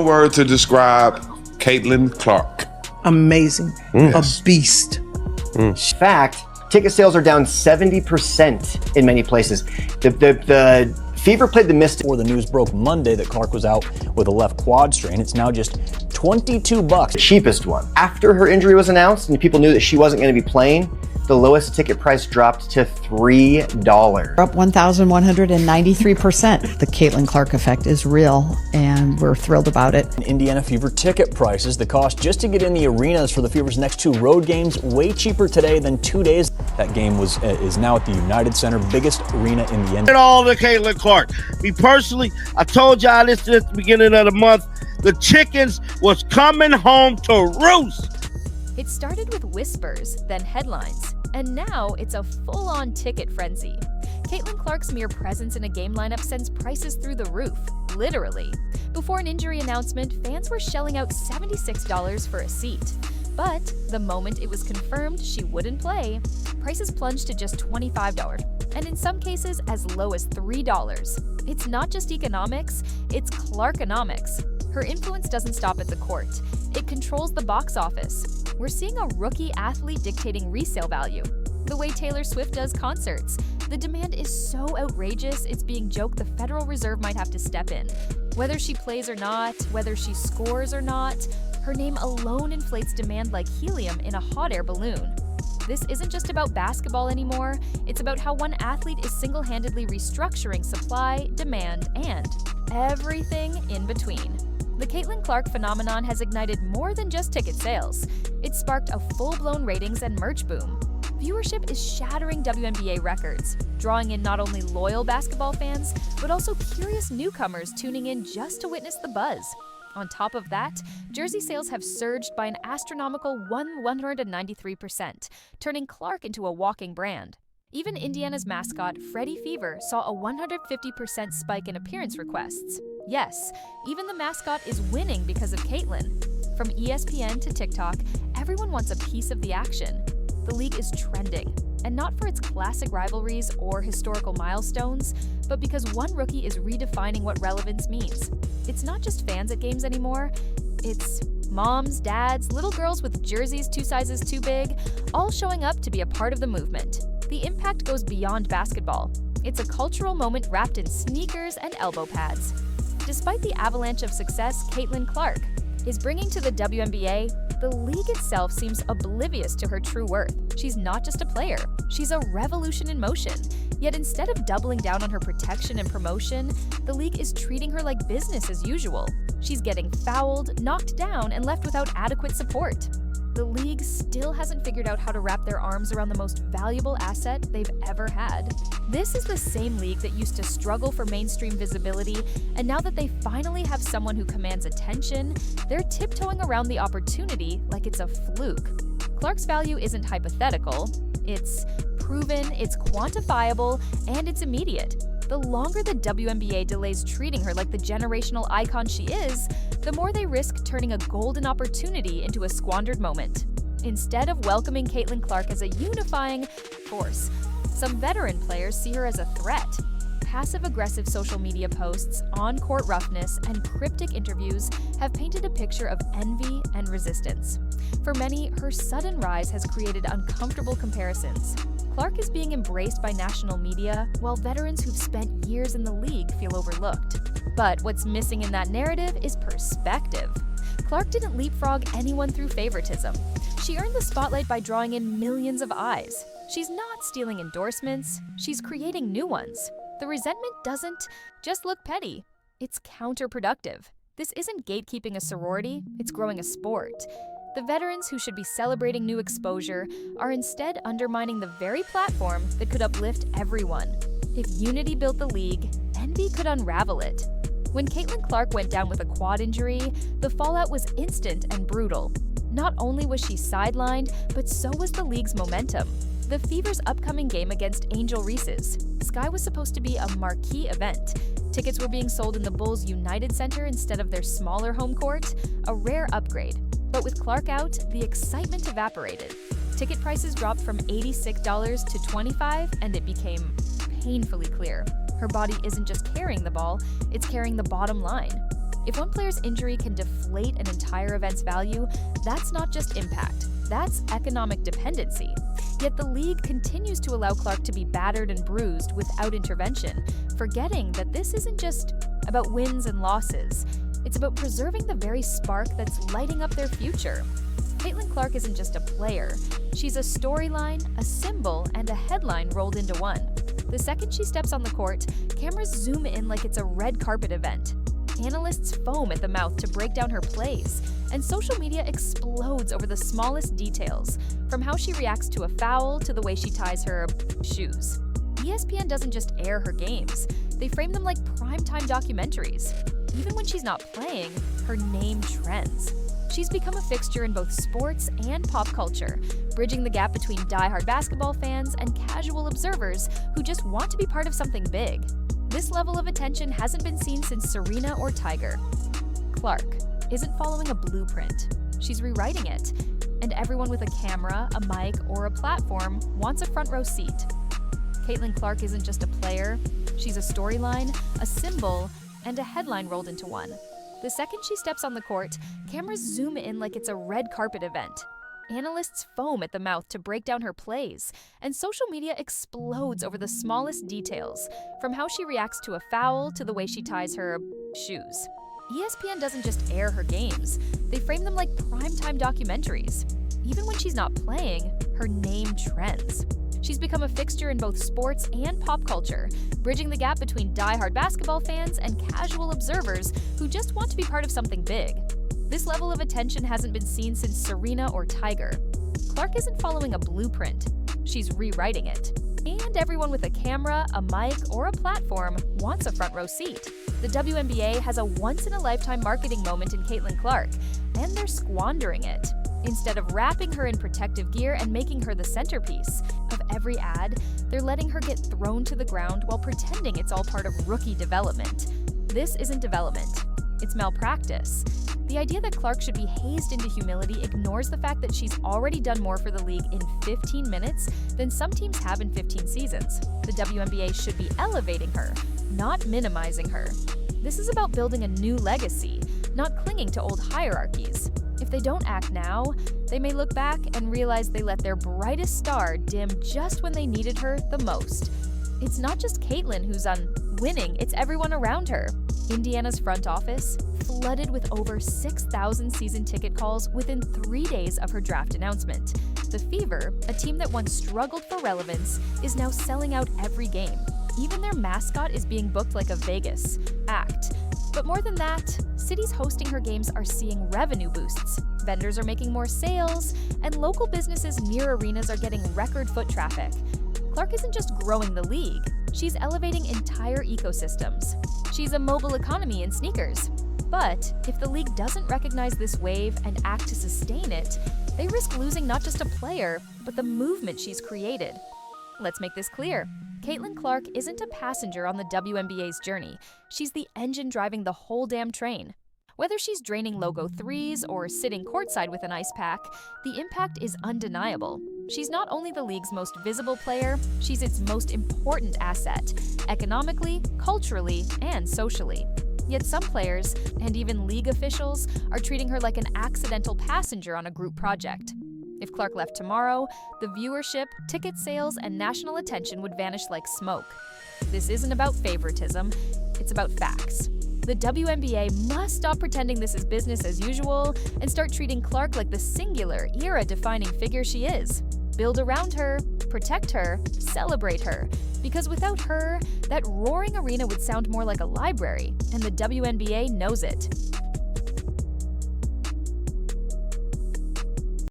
Word to describe Caitlin Clark. Amazing. Yes. A beast. In fact, ticket sales are down 70% in many places. The Fever played the Mist. Before the news broke Monday that Clark was out with a left quad strain, it's now just $22. The cheapest one. After her injury was announced and people knew that she wasn't going to be playing, the lowest ticket price dropped to $3. Up 1,193%. The Caitlin Clark effect is real, and we're thrilled about it. Indiana Fever ticket prices, the cost just to get in the arenas for the Fever's next 2 road games, way cheaper today than 2 days. That game is now at the United Center, biggest arena in the NBA. All to Caitlin Clark. Me personally, I told y'all this at the beginning of the month. The chickens was coming home to roost. It started with whispers, then headlines, and now it's a full-on ticket frenzy. Caitlin Clark's mere presence in a game lineup sends prices through the roof, literally. Before an injury announcement, fans were shelling out $76 for a seat. But the moment it was confirmed she wouldn't play, prices plunged to just $25, and in some cases as low as $3. It's not just economics, it's Clarkonomics. Her influence doesn't stop at the court. It controls the box office. We're seeing a rookie athlete dictating resale value. The way Taylor Swift does concerts. The demand is so outrageous, it's being joked the Federal Reserve might have to step in. Whether she plays or not, whether she scores or not, her name alone inflates demand like helium in a hot air balloon. This isn't just about basketball anymore, it's about how one athlete is single-handedly restructuring supply, demand, and everything in between. The Caitlin Clark phenomenon has ignited more than just ticket sales. It sparked a full-blown ratings and merch boom. Viewership is shattering WNBA records, drawing in not only loyal basketball fans, but also curious newcomers tuning in just to witness the buzz. On top of that, jersey sales have surged by an astronomical 193%, turning Clark into a walking brand. Even Indiana's mascot, Freddie Fever, saw a 150% spike in appearance requests. Yes, even the mascot is winning because of Caitlin. From ESPN to TikTok, everyone wants a piece of the action. The league is trending, and not for its classic rivalries or historical milestones, but because one rookie is redefining what relevance means. It's not just fans at games anymore, it's moms, dads, little girls with jerseys 2 sizes too big, all showing up to be a part of the movement. The impact goes beyond basketball. It's a cultural moment wrapped in sneakers and elbow pads. Despite the avalanche of success Caitlin Clark is bringing to the WNBA, the league itself seems oblivious to her true worth. She's not just a player, she's a revolution in motion. Yet instead of doubling down on her protection and promotion, the league is treating her like business as usual. She's getting fouled, knocked down, and left without adequate support. The league still hasn't figured out how to wrap their arms around the most valuable asset they've ever had. This is the same league that used to struggle for mainstream visibility, and now that they finally have someone who commands attention, they're tiptoeing around the opportunity like it's a fluke. Clark's value isn't hypothetical, it's proven, it's quantifiable, and it's immediate. The longer the WNBA delays treating her like the generational icon she is, the more they risk turning a golden opportunity into a squandered moment. Instead of welcoming Caitlin Clark as a unifying force, some veteran players see her as a threat. Passive-aggressive social media posts, on-court roughness, and cryptic interviews have painted a picture of envy and resistance. For many, her sudden rise has created uncomfortable comparisons. Clark is being embraced by national media, while veterans who've spent years in the league feel overlooked. But what's missing in that narrative is perspective. Clark didn't leapfrog anyone through favoritism. She earned the spotlight by drawing in millions of eyes. She's not stealing endorsements, she's creating new ones. The resentment doesn't just look petty, it's counterproductive. This isn't gatekeeping a sorority, it's growing a sport. The veterans who should be celebrating new exposure are instead undermining the very platform that could uplift everyone. If unity built the league, envy could unravel it. When Caitlin Clark went down with a quad injury, the fallout was instant and brutal. Not only was she sidelined, but so was the league's momentum. The Fever's upcoming game against Angel Reese's. Sky was supposed to be a marquee event. Tickets were being sold in the Bulls' United Center instead of their smaller home court, a rare upgrade. But with Clark out, the excitement evaporated. Ticket prices dropped from $86 to $25, and it became painfully clear. Her body isn't just carrying the ball, it's carrying the bottom line. If one player's injury can deflate an entire event's value, that's not just impact, that's economic dependency. Yet the league continues to allow Clark to be battered and bruised without intervention, forgetting that this isn't just about wins and losses. It's about preserving the very spark that's lighting up their future. Caitlin Clark isn't just a player. She's a storyline, a symbol, and a headline rolled into one. The second she steps on the court, cameras zoom in like it's a red carpet event. Analysts foam at the mouth to break down her plays, and social media explodes over the smallest details, from how she reacts to a foul to the way she ties her shoes. ESPN doesn't just air her games, they frame them like primetime documentaries. Even when she's not playing, her name trends. She's become a fixture in both sports and pop culture, bridging the gap between die-hard basketball fans and casual observers who just want to be part of something big. This level of attention hasn't been seen since Serena or Tiger. Clark isn't following a blueprint. She's rewriting it. And everyone with a camera, a mic, or a platform wants a front row seat. Caitlin Clark isn't just a player. She's a storyline, a symbol, and a headline rolled into one. The second she steps on the court, cameras zoom in like it's a red carpet event. Analysts foam at the mouth to break down her plays, and social media explodes over the smallest details, from how she reacts to a foul to the way she ties her shoes. ESPN doesn't just air her games, they frame them like primetime documentaries. Even when she's not playing, her name trends. She's become a fixture in both sports and pop culture, bridging the gap between die-hard basketball fans and casual observers who just want to be part of something big. This level of attention hasn't been seen since Serena or Tiger. Clark isn't following a blueprint, she's rewriting it. And everyone with a camera, a mic, or a platform wants a front row seat. The WNBA has a once-in-a-lifetime marketing moment in Caitlin Clark, and they're squandering it. Instead of wrapping her in protective gear and making her the centerpiece of every ad, they're letting her get thrown to the ground while pretending it's all part of rookie development. This isn't development, it's malpractice. The idea that Clark should be hazed into humility ignores the fact that she's already done more for the league in 15 minutes than some teams have in 15 seasons. The WNBA should be elevating her, not minimizing her. This is about building a new legacy, not clinging to old hierarchies. If they don't act now, they may look back and realize they let their brightest star dim just when they needed her the most. It's not just Caitlin who's winning, it's everyone around her. Indiana's front office flooded with over 6,000 season ticket calls within 3 days of her draft announcement. The Fever, a team that once struggled for relevance, is now selling out every game. Even their mascot is being booked like a Vegas act. But more than that, cities hosting her games are seeing revenue boosts. Vendors are making more sales, and local businesses near arenas are getting record foot traffic. Clark isn't just growing the league, she's elevating entire ecosystems. She's a mobile economy in sneakers. But if the league doesn't recognize this wave and act to sustain it, they risk losing not just a player, but the movement she's created. Let's make this clear. Caitlin Clark isn't a passenger on the WNBA's journey. She's the engine driving the whole damn train. Whether she's draining logo threes or sitting courtside with an ice pack, the impact is undeniable. She's not only the league's most visible player, she's its most important asset, economically, culturally, and socially. Yet some players, and even league officials, are treating her like an accidental passenger on a group project. If Clark left tomorrow, the viewership, ticket sales, and national attention would vanish like smoke. This isn't about favoritism, it's about facts. The WNBA must stop pretending this is business as usual and start treating Clark like the singular, era-defining figure she is. Build around her, protect her, celebrate her. Because without her, that roaring arena would sound more like a library, and the WNBA knows it.